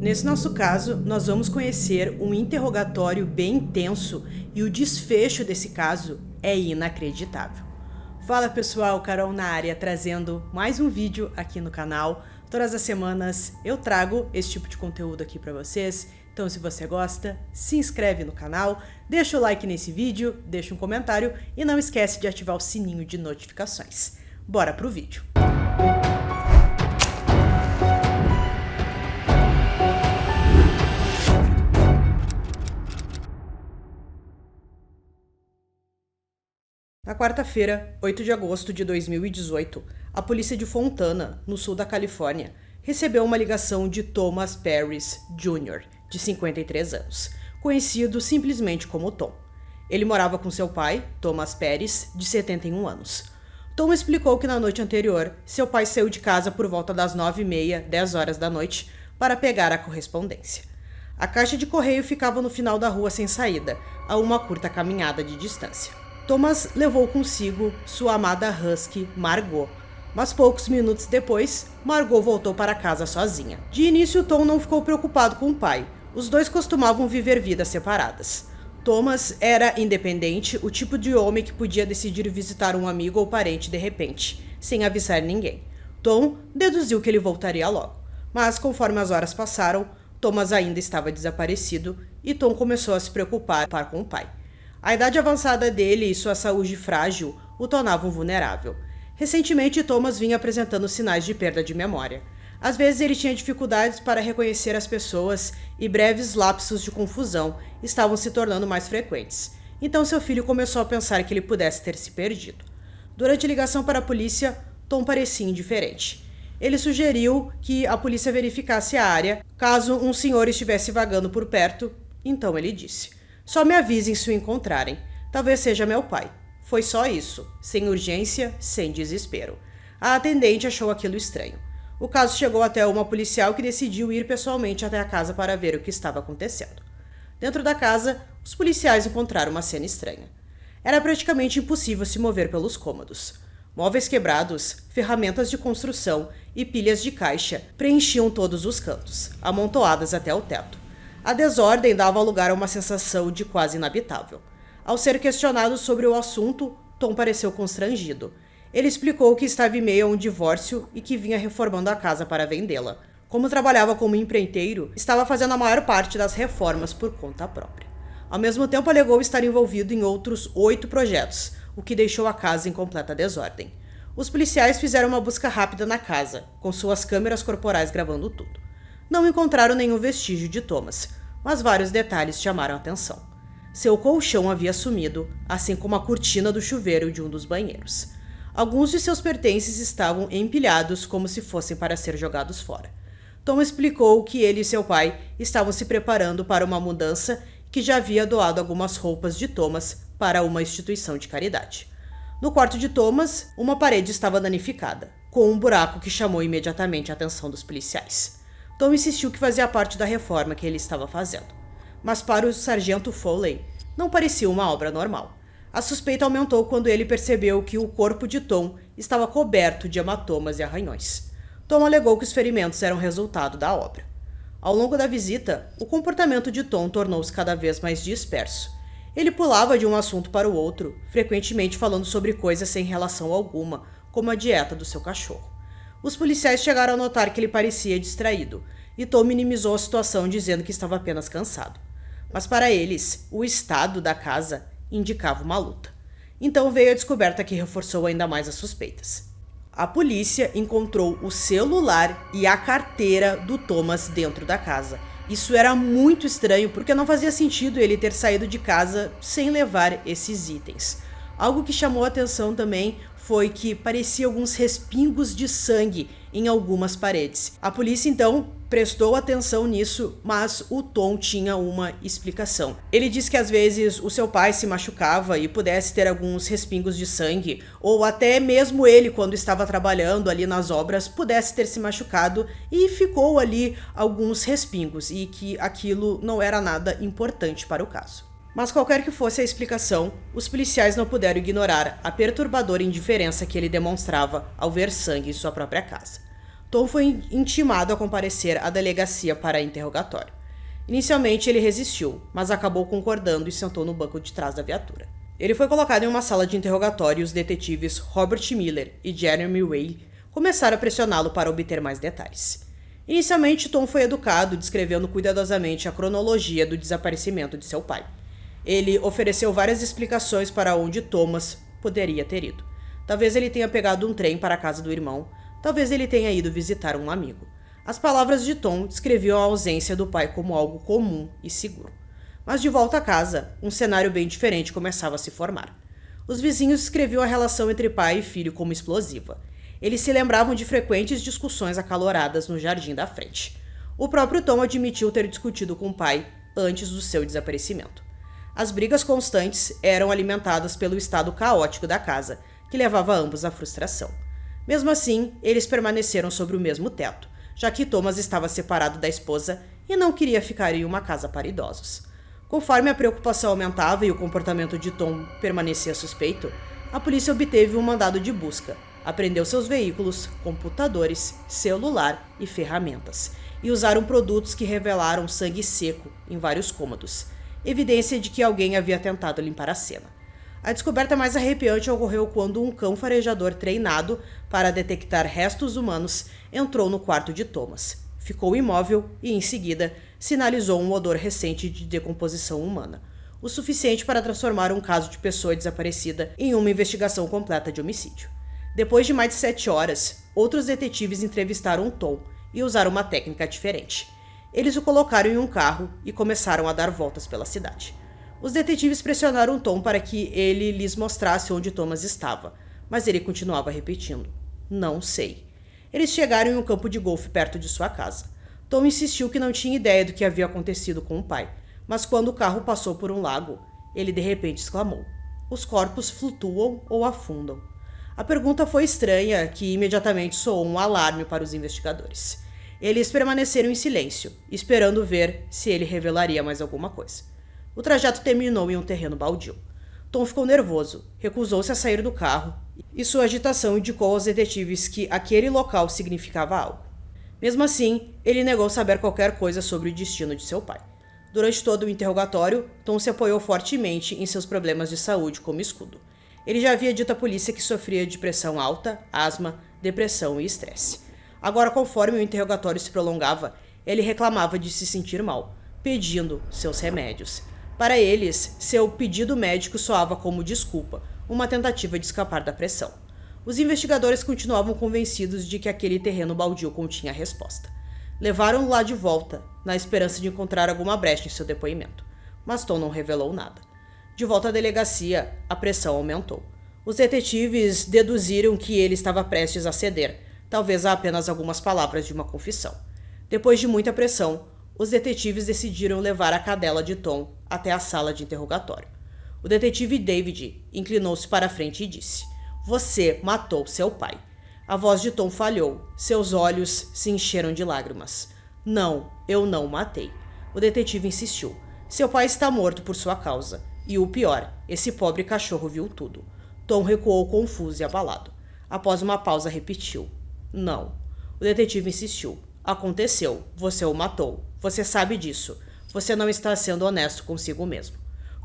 Nesse nosso caso, nós vamos conhecer um interrogatório bem intenso e o desfecho desse caso é inacreditável. Fala pessoal, Carol na área, trazendo mais um vídeo aqui no canal. Todas as semanas eu trago esse tipo de conteúdo aqui para vocês, então se você gosta, se inscreve no canal, deixa o like nesse vídeo, deixa um comentário e não esquece de ativar o sininho de notificações. Bora pro vídeo! Na quarta-feira, 8 de agosto de 2018, a polícia de Fontana, no sul da Califórnia, recebeu uma ligação de Thomas Parris Jr., de 53 anos, conhecido simplesmente como Tom. Ele morava com seu pai, Thomas Parris, de 71 anos. Tom explicou que na noite anterior, seu pai saiu de casa por volta das 9h30, 10 horas da noite, para pegar a correspondência. A caixa de correio ficava no final da rua sem saída, a uma curta caminhada de distância. Thomas levou consigo sua amada husky, Margot, mas poucos minutos depois, Margot voltou para casa sozinha. De início, Tom não ficou preocupado com o pai. Os dois costumavam viver vidas separadas. Thomas era independente, o tipo de homem que podia decidir visitar um amigo ou parente de repente, sem avisar ninguém. Tom deduziu que ele voltaria logo, mas conforme as horas passaram, Thomas ainda estava desaparecido e Tom começou a se preocupar com o pai. A idade avançada dele e sua saúde frágil o tornavam vulnerável. Recentemente, Thomas vinha apresentando sinais de perda de memória. Às vezes ele tinha dificuldades para reconhecer as pessoas e breves lapsos de confusão estavam se tornando mais frequentes. Então seu filho começou a pensar que ele pudesse ter se perdido. Durante a ligação para a polícia, Tom parecia indiferente. Ele sugeriu que a polícia verificasse a área caso um senhor estivesse vagando por perto, então ele disse: "Só me avisem se o encontrarem. Talvez seja meu pai." Foi só isso, sem urgência, sem desespero. A atendente achou aquilo estranho. O caso chegou até uma policial que decidiu ir pessoalmente até a casa para ver o que estava acontecendo. Dentro da casa, os policiais encontraram uma cena estranha. Era praticamente impossível se mover pelos cômodos. Móveis quebrados, ferramentas de construção e pilhas de caixa preenchiam todos os cantos, amontoadas até o teto. A desordem dava lugar a uma sensação de quase inabitável. Ao ser questionado sobre o assunto, Tom pareceu constrangido. Ele explicou que estava em meio a um divórcio e que vinha reformando a casa para vendê-la. Como trabalhava como empreiteiro, estava fazendo a maior parte das reformas por conta própria. Ao mesmo tempo, alegou estar envolvido em outros 8 projetos, o que deixou a casa em completa desordem. Os policiais fizeram uma busca rápida na casa, com suas câmeras corporais gravando tudo. Não encontraram nenhum vestígio de Thomas, mas vários detalhes chamaram a atenção. Seu colchão havia sumido, assim como a cortina do chuveiro de um dos banheiros. Alguns de seus pertences estavam empilhados como se fossem para ser jogados fora. Tom explicou que ele e seu pai estavam se preparando para uma mudança e que já havia doado algumas roupas de Thomas para uma instituição de caridade. No quarto de Thomas, uma parede estava danificada, com um buraco que chamou imediatamente a atenção dos policiais. Tom insistiu que fazia parte da reforma que ele estava fazendo. Mas para o sargento Foley, não parecia uma obra normal. A suspeita aumentou quando ele percebeu que o corpo de Tom estava coberto de hematomas e arranhões. Tom alegou que os ferimentos eram resultado da obra. Ao longo da visita, o comportamento de Tom tornou-se cada vez mais disperso. Ele pulava de um assunto para o outro, frequentemente falando sobre coisas sem relação alguma, como a dieta do seu cachorro. Os policiais chegaram a notar que ele parecia distraído, e Tom minimizou a situação dizendo que estava apenas cansado. Mas para eles, o estado da casa indicava uma luta. Então veio a descoberta que reforçou ainda mais as suspeitas. A polícia encontrou o celular e a carteira do Thomas dentro da casa. Isso era muito estranho porque não fazia sentido ele ter saído de casa sem levar esses itens. Algo que chamou a atenção também foi que parecia alguns respingos de sangue em algumas paredes. A polícia então prestou atenção nisso, mas o Tom tinha uma explicação. Ele disse que às vezes o seu pai se machucava e pudesse ter alguns respingos de sangue, ou até mesmo ele, quando estava trabalhando ali nas obras, pudesse ter se machucado e ficou ali alguns respingos, e que aquilo não era nada importante para o caso. Mas qualquer que fosse a explicação, os policiais não puderam ignorar a perturbadora indiferença que ele demonstrava ao ver sangue em sua própria casa. Tom foi intimado a comparecer à delegacia para interrogatório. Inicialmente ele resistiu, mas acabou concordando e sentou no banco de trás da viatura. Ele foi colocado em uma sala de interrogatório e os detetives Robert Miller e Jeremy Ray começaram a pressioná-lo para obter mais detalhes. Inicialmente, Tom foi educado, descrevendo cuidadosamente a cronologia do desaparecimento de seu pai. Ele ofereceu várias explicações para onde Thomas poderia ter ido. Talvez ele tenha pegado um trem para a casa do irmão, talvez ele tenha ido visitar um amigo. As palavras de Tom descreviam a ausência do pai como algo comum e seguro. Mas de volta a casa, um cenário bem diferente começava a se formar. Os vizinhos descreviam a relação entre pai e filho como explosiva. Eles se lembravam de frequentes discussões acaloradas no jardim da frente. O próprio Tom admitiu ter discutido com o pai antes do seu desaparecimento. As brigas constantes eram alimentadas pelo estado caótico da casa, que levava ambos à frustração. Mesmo assim, eles permaneceram sobre o mesmo teto, já que Thomas estava separado da esposa e não queria ficar em uma casa para idosos. Conforme a preocupação aumentava e o comportamento de Tom permanecia suspeito, a polícia obteve um mandado de busca, apreendeu seus veículos, computadores, celular e ferramentas, e usaram produtos que revelaram sangue seco em vários cômodos, evidência de que alguém havia tentado limpar a cena. A descoberta mais arrepiante ocorreu quando um cão farejador treinado para detectar restos humanos entrou no quarto de Thomas. Ficou imóvel e, em seguida, sinalizou um odor recente de decomposição humana, o suficiente para transformar um caso de pessoa desaparecida em uma investigação completa de homicídio. Depois de mais de 7 horas, outros detetives entrevistaram Tom e usaram uma técnica diferente. Eles o colocaram em um carro e começaram a dar voltas pela cidade. Os detetives pressionaram Tom para que ele lhes mostrasse onde Thomas estava, mas ele continuava repetindo: "Não sei." Eles chegaram em um campo de golfe perto de sua casa. Tom insistiu que não tinha ideia do que havia acontecido com o pai, mas quando o carro passou por um lago, ele de repente exclamou: "Os corpos flutuam ou afundam?" A pergunta foi estranha, que imediatamente soou um alarme para os investigadores. Eles permaneceram em silêncio, esperando ver se ele revelaria mais alguma coisa. O trajeto terminou em um terreno baldio. Tom ficou nervoso, recusou-se a sair do carro, e sua agitação indicou aos detetives que aquele local significava algo. Mesmo assim, ele negou saber qualquer coisa sobre o destino de seu pai. Durante todo o interrogatório, Tom se apoiou fortemente em seus problemas de saúde como escudo. Ele já havia dito à polícia que sofria de pressão alta, asma, depressão e estresse. Agora, conforme o interrogatório se prolongava, ele reclamava de se sentir mal, pedindo seus remédios. Para eles, seu pedido médico soava como desculpa, uma tentativa de escapar da pressão. Os investigadores continuavam convencidos de que aquele terreno baldio continha a resposta. Levaram-no lá de volta, na esperança de encontrar alguma brecha em seu depoimento, mas Tom não revelou nada. De volta à delegacia, a pressão aumentou. Os detetives deduziram que ele estava prestes a ceder, talvez a apenas algumas palavras de uma confissão. Depois de muita pressão, os detetives decidiram levar a cadela de Tom até a sala de interrogatório. O detetive David inclinou-se para a frente e disse: "Você matou seu pai." A voz de Tom falhou, seus olhos se encheram de lágrimas. "Não, eu não matei." O detetive insistiu: "Seu pai está morto por sua causa. E o pior, esse pobre cachorro viu tudo." Tom recuou confuso e abalado. Após uma pausa, repetiu: "Não." O detetive insistiu: "Aconteceu. Você o matou. Você sabe disso. Você não está sendo honesto consigo mesmo.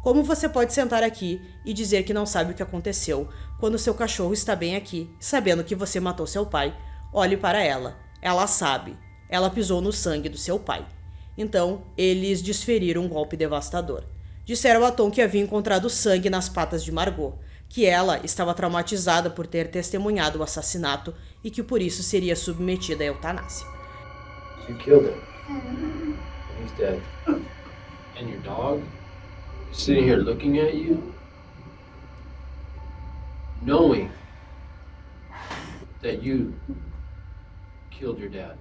Como você pode sentar aqui e dizer que não sabe o que aconteceu quando seu cachorro está bem aqui, sabendo que você matou seu pai? Olhe para ela. Ela sabe. Ela pisou no sangue do seu pai." Então, eles desferiram um golpe devastador. Disseram a Tom que havia encontrado sangue nas patas de Margot, que ela estava traumatizada por ter testemunhado o assassinato e que por isso seria submetida à eutanásia. You killed him. He's dead. And your dog is sitting here looking at you, knowing that you killed your dad.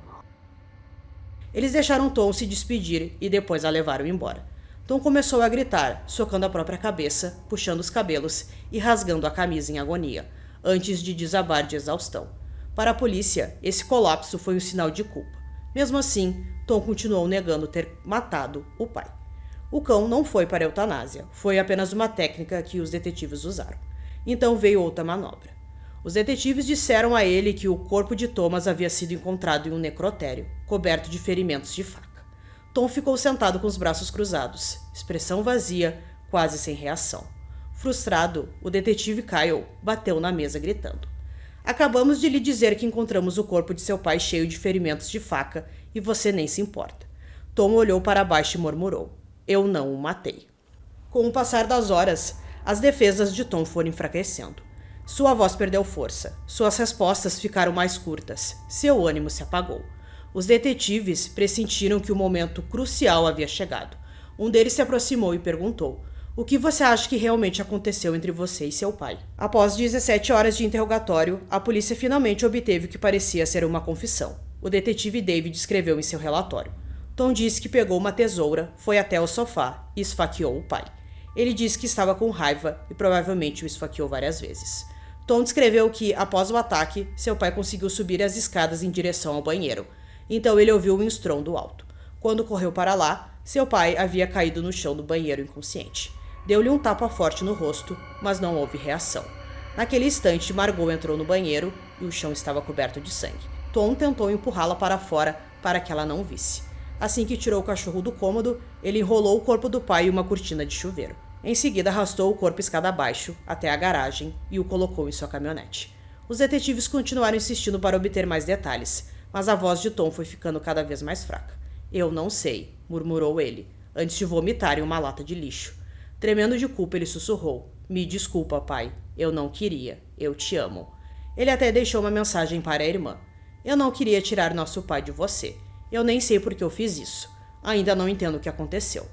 Eles deixaram Tom se despedir e depois a levaram embora. Tom começou a gritar, socando a própria cabeça, puxando os cabelos e rasgando a camisa em agonia, antes de desabar de exaustão. Para a polícia, esse colapso foi um sinal de culpa. Mesmo assim, Tom continuou negando ter matado o pai. O cão não foi para a eutanásia, foi apenas uma técnica que os detetives usaram. Então veio outra manobra. Os detetives disseram a ele que o corpo de Thomas havia sido encontrado em um necrotério, coberto de ferimentos de faca. Tom ficou sentado com os braços cruzados, expressão vazia, quase sem reação. Frustrado, o detetive Kyle bateu na mesa gritando: "Acabamos de lhe dizer que encontramos o corpo de seu pai cheio de ferimentos de faca e você nem se importa." Tom olhou para baixo e murmurou: "Eu não o matei." Com o passar das horas, as defesas de Tom foram enfraquecendo. Sua voz perdeu força, suas respostas ficaram mais curtas, seu ânimo se apagou. Os detetives pressentiram que o momento crucial havia chegado. Um deles se aproximou e perguntou: "O que você acha que realmente aconteceu entre você e seu pai?" Após 17 horas de interrogatório, a polícia finalmente obteve o que parecia ser uma confissão. O detetive David escreveu em seu relatório. Tom disse que pegou uma tesoura, foi até o sofá e esfaqueou o pai. Ele disse que estava com raiva e provavelmente o esfaqueou várias vezes. Tom descreveu que, após o ataque, seu pai conseguiu subir as escadas em direção ao banheiro. Então ele ouviu um estrondo alto. Quando correu para lá, seu pai havia caído no chão do banheiro inconsciente. Deu-lhe um tapa forte no rosto, mas não houve reação. Naquele instante, Margot entrou no banheiro e o chão estava coberto de sangue. Tom tentou empurrá-la para fora para que ela não visse. Assim que tirou o cachorro do cômodo, ele enrolou o corpo do pai em uma cortina de chuveiro. Em seguida, arrastou o corpo escada abaixo até a garagem e o colocou em sua caminhonete. Os detetives continuaram insistindo para obter mais detalhes, mas a voz de Tom foi ficando cada vez mais fraca. "Eu não sei", murmurou ele, antes de vomitar em uma lata de lixo. Tremendo de culpa, ele sussurrou: "Me desculpa, pai. Eu não queria. Eu te amo." Ele até deixou uma mensagem para a irmã: "Eu não queria tirar nosso pai de você. Eu nem sei por que eu fiz isso. Ainda não entendo o que aconteceu."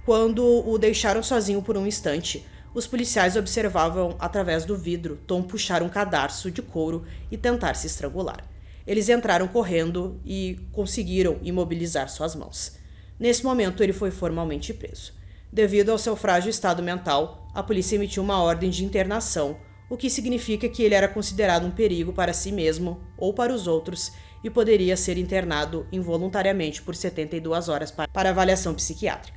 Quando o deixaram sozinho por um instante, os policiais observavam através do vidro Tom puxar um cadarço de couro e tentar se estrangular. Eles entraram correndo e conseguiram imobilizar suas mãos. Nesse momento, ele foi formalmente preso. Devido ao seu frágil estado mental, a polícia emitiu uma ordem de internação, o que significa que ele era considerado um perigo para si mesmo ou para os outros e poderia ser internado involuntariamente por 72 horas para avaliação psiquiátrica.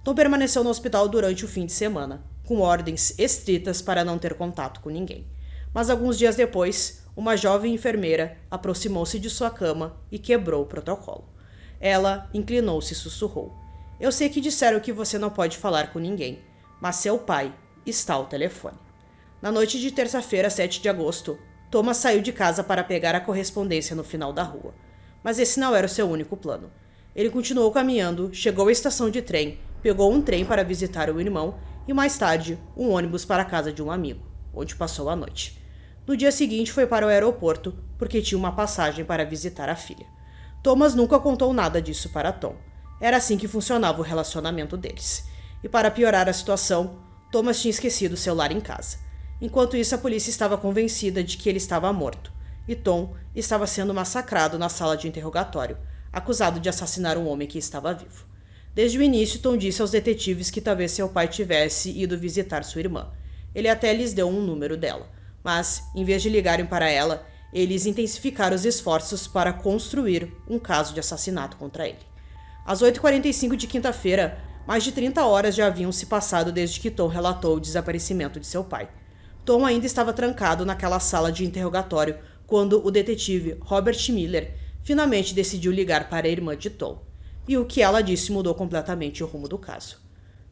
Tom permaneceu no hospital durante o fim de semana, com ordens estritas para não ter contato com ninguém. Mas alguns dias depois, uma jovem enfermeira aproximou-se de sua cama e quebrou o protocolo. Ela inclinou-se e sussurrou: "Eu sei que disseram que você não pode falar com ninguém, mas seu pai está ao telefone." Na noite de terça-feira, 7 de agosto, Thomas saiu de casa para pegar a correspondência no final da rua. Mas esse não era o seu único plano. Ele continuou caminhando, chegou à estação de trem, pegou um trem para visitar o irmão e, mais tarde, um ônibus para a casa de um amigo, onde passou a noite. No dia seguinte, foi para o aeroporto, porque tinha uma passagem para visitar a filha. Thomas nunca contou nada disso para Tom. Era assim que funcionava o relacionamento deles. E para piorar a situação, Thomas tinha esquecido o celular em casa. Enquanto isso, a polícia estava convencida de que ele estava morto, e Tom estava sendo massacrado na sala de interrogatório, acusado de assassinar um homem que estava vivo. Desde o início, Tom disse aos detetives que talvez seu pai tivesse ido visitar sua irmã. Ele até lhes deu um número dela, mas, em vez de ligarem para ela, eles intensificaram os esforços para construir um caso de assassinato contra ele. Às 8h45 de quinta-feira, mais de 30 horas já haviam se passado desde que Tom relatou o desaparecimento de seu pai. Tom ainda estava trancado naquela sala de interrogatório quando o detetive Robert Miller finalmente decidiu ligar para a irmã de Tom. E o que ela disse mudou completamente o rumo do caso.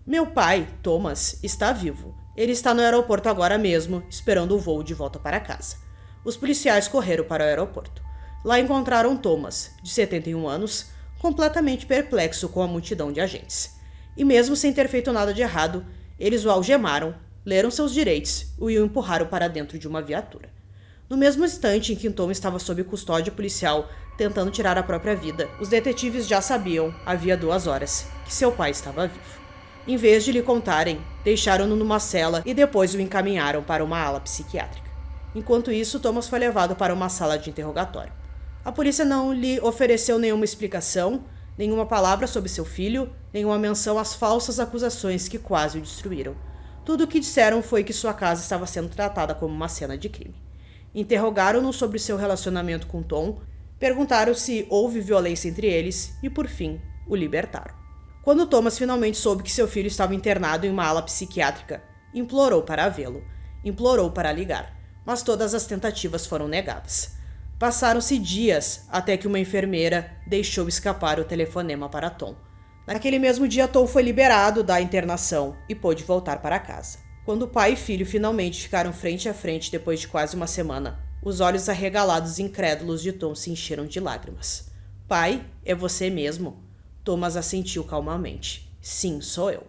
"Meu pai, Thomas, está vivo. Ele está no aeroporto agora mesmo, esperando o voo de volta para casa." Os policiais correram para o aeroporto. Lá encontraram Thomas, de 71 anos, completamente perplexo com a multidão de agentes. E mesmo sem ter feito nada de errado, eles o algemaram, leram seus direitos e o empurraram para dentro de uma viatura. No mesmo instante em que Tom estava sob custódia policial, tentando tirar a própria vida, os detetives já sabiam, havia 2 horas, que seu pai estava vivo. Em vez de lhe contarem, deixaram-no numa cela e depois o encaminharam para uma ala psiquiátrica. Enquanto isso, Thomas foi levado para uma sala de interrogatório. A polícia não lhe ofereceu nenhuma explicação, nenhuma palavra sobre seu filho, nenhuma menção às falsas acusações que quase o destruíram. Tudo o que disseram foi que sua casa estava sendo tratada como uma cena de crime. Interrogaram-no sobre seu relacionamento com Tom, perguntaram se houve violência entre eles e, por fim, o libertaram. Quando Thomas finalmente soube que seu filho estava internado em uma ala psiquiátrica, implorou para vê-lo, implorou para ligar. mas todas as tentativas foram negadas. Passaram-se dias até que uma enfermeira deixou escapar o telefonema para Tom. Naquele mesmo dia, Tom foi liberado da internação e pôde voltar para casa. Quando o pai e filho finalmente ficaram frente a frente depois de quase uma semana, os olhos arregalados e incrédulos de Tom se encheram de lágrimas. Pai, é você mesmo? Thomas assentiu calmamente. Sim, sou eu.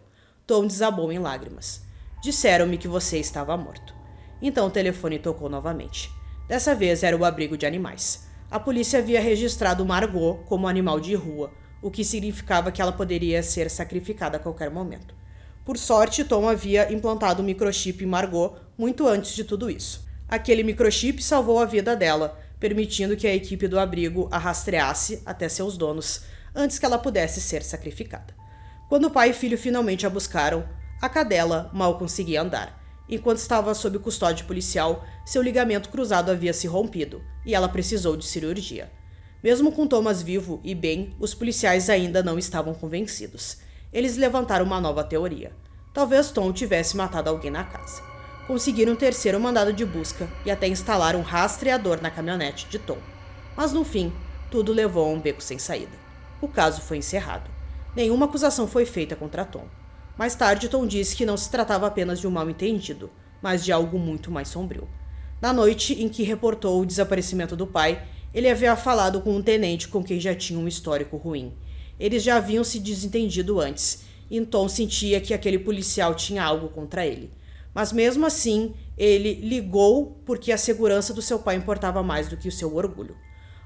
Tom desabou em lágrimas. Disseram-me que você estava morto. Então o telefone tocou novamente. Dessa vez era o abrigo de animais. A polícia havia registrado Margot como animal de rua, o que significava que ela poderia ser sacrificada a qualquer momento. Por sorte, Tom havia implantado um microchip em Margot muito antes de tudo isso. Aquele microchip salvou a vida dela, permitindo que a equipe do abrigo a rastreasse até seus donos, antes que ela pudesse ser sacrificada. Quando o pai e filho finalmente a buscaram, a cadela mal conseguia andar. Enquanto estava sob custódia policial, seu ligamento cruzado havia se rompido, e ela precisou de cirurgia. Mesmo com Thomas vivo e bem, os policiais ainda não estavam convencidos. Eles levantaram uma nova teoria. Talvez Tom tivesse matado alguém na casa. Conseguiram um terceiro mandado de busca e até instalaram um rastreador na caminhonete de Tom. Mas no fim, tudo levou a um beco sem saída. O caso foi encerrado. Nenhuma acusação foi feita contra Tom. Mais tarde, Tom disse que não se tratava apenas de um mal-entendido, mas de algo muito mais sombrio. Na noite em que reportou o desaparecimento do pai, ele havia falado com um tenente com quem já tinha um histórico ruim. Eles já haviam se desentendido antes, e Tom sentia que aquele policial tinha algo contra ele. Mas mesmo assim, ele ligou porque a segurança do seu pai importava mais do que o seu orgulho.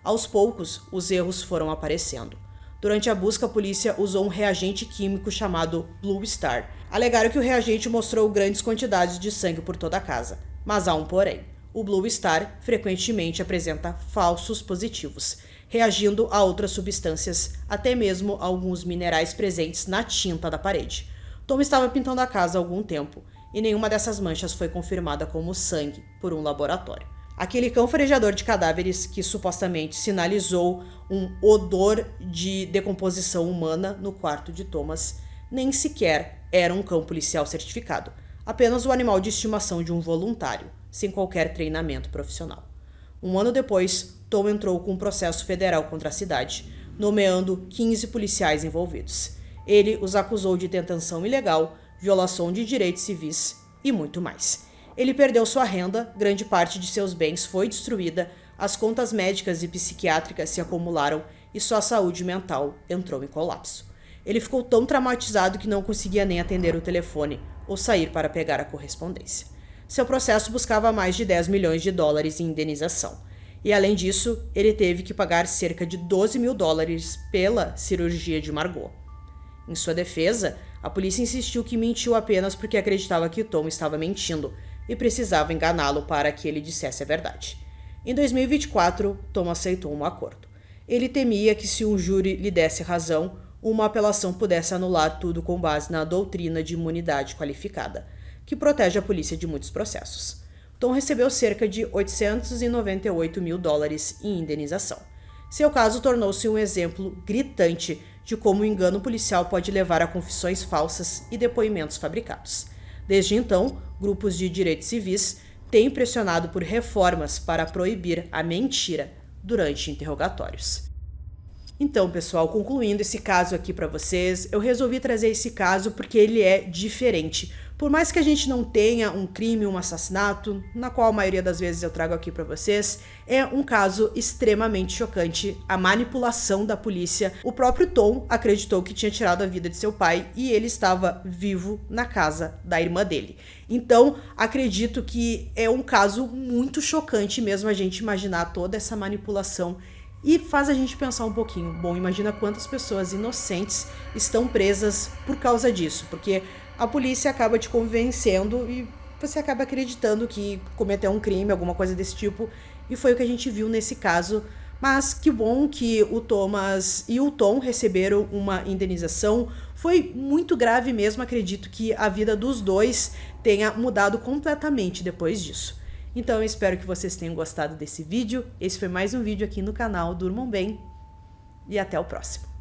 Aos poucos, os erros foram aparecendo. Durante a busca, a polícia usou um reagente químico chamado Blue Star. Alegaram que o reagente mostrou grandes quantidades de sangue por toda a casa. Mas há um porém. O Blue Star frequentemente apresenta falsos positivos, reagindo a outras substâncias, até mesmo a alguns minerais presentes na tinta da parede. Tom estava pintando a casa há algum tempo, e nenhuma dessas manchas foi confirmada como sangue por um laboratório. Aquele cão farejador de cadáveres que supostamente sinalizou um odor de decomposição humana no quarto de Thomas nem sequer era um cão policial certificado, apenas o animal de estimação de um voluntário, sem qualquer treinamento profissional. Um ano depois, Tom entrou com um processo federal contra a cidade, nomeando 15 policiais envolvidos. Ele os acusou de detenção ilegal, violação de direitos civis e muito mais. Ele perdeu sua renda, grande parte de seus bens foi destruída, as contas médicas e psiquiátricas se acumularam e sua saúde mental entrou em colapso. Ele ficou tão traumatizado que não conseguia nem atender o telefone ou sair para pegar a correspondência. Seu processo buscava mais de 10 milhões de dólares em indenização. E além disso, ele teve que pagar cerca de 12 mil dólares pela cirurgia de Margot. Em sua defesa, a polícia insistiu que mentiu apenas porque acreditava que Tom estava mentindo e precisava enganá-lo para que ele dissesse a verdade. Em 2024, Tom aceitou um acordo. Ele temia que se um júri lhe desse razão, uma apelação pudesse anular tudo com base na doutrina de imunidade qualificada, que protege a polícia de muitos processos. Tom recebeu cerca de 898 mil dólares em indenização. Seu caso tornou-se um exemplo gritante de como o engano policial pode levar a confissões falsas e depoimentos fabricados. Desde então, grupos de direitos civis têm pressionado por reformas para proibir a mentira durante interrogatórios. Então, pessoal, concluindo esse caso aqui para vocês, eu resolvi trazer esse caso porque ele é diferente. Por mais que a gente não tenha um crime, um assassinato, na qual a maioria das vezes eu trago aqui para vocês, é um caso extremamente chocante, a manipulação da polícia. O próprio Tom acreditou que tinha tirado a vida de seu pai e ele estava vivo na casa da irmã dele. Então, acredito que é um caso muito chocante mesmo a gente imaginar toda essa manipulação. E faz a gente pensar um pouquinho. Bom, imagina quantas pessoas inocentes estão presas por causa disso. Porque a polícia acaba te convencendo e você acaba acreditando que cometeu um crime, alguma coisa desse tipo. E foi o que a gente viu nesse caso. Mas que bom que o Thomas e o Tom receberam uma indenização. Foi muito grave mesmo, acredito que a vida dos dois tenha mudado completamente depois disso. Então eu espero que vocês tenham gostado desse vídeo. Esse foi mais um vídeo aqui no canal. Durmam bem e até o próximo.